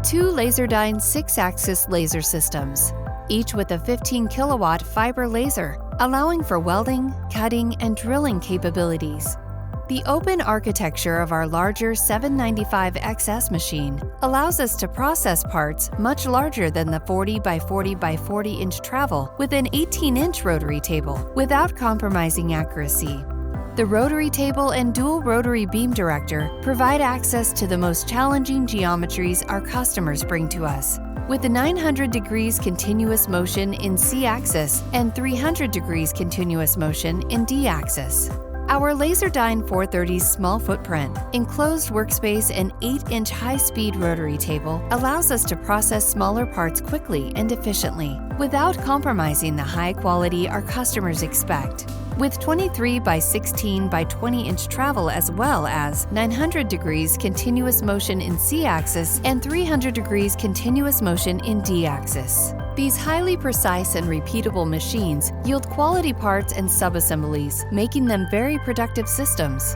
have two Laserdyne 6-axis laser systems, each with a 15-kilowatt fiber laser, allowing for welding, cutting, and drilling capabilities. The open architecture of our larger 795XS machine allows us to process parts much larger than the 40 by 40 by 40 inch travel with an 18-inch rotary table without compromising accuracy. The rotary table and dual rotary beam director provide access to the most challenging geometries our customers bring to us, with the 900 degrees continuous motion in C-axis and 300 degrees continuous motion in D-axis. Our Laserdyne 430's small footprint, enclosed workspace, and 8-inch high-speed rotary table allows us to process smaller parts quickly and efficiently without compromising the high quality our customers expect. With 23 by 16 by 20 inch travel, as well as 900 degrees continuous motion in C-axis and 300 degrees continuous motion in D-axis. These highly precise and repeatable machines yield quality parts and subassemblies, making them very productive systems.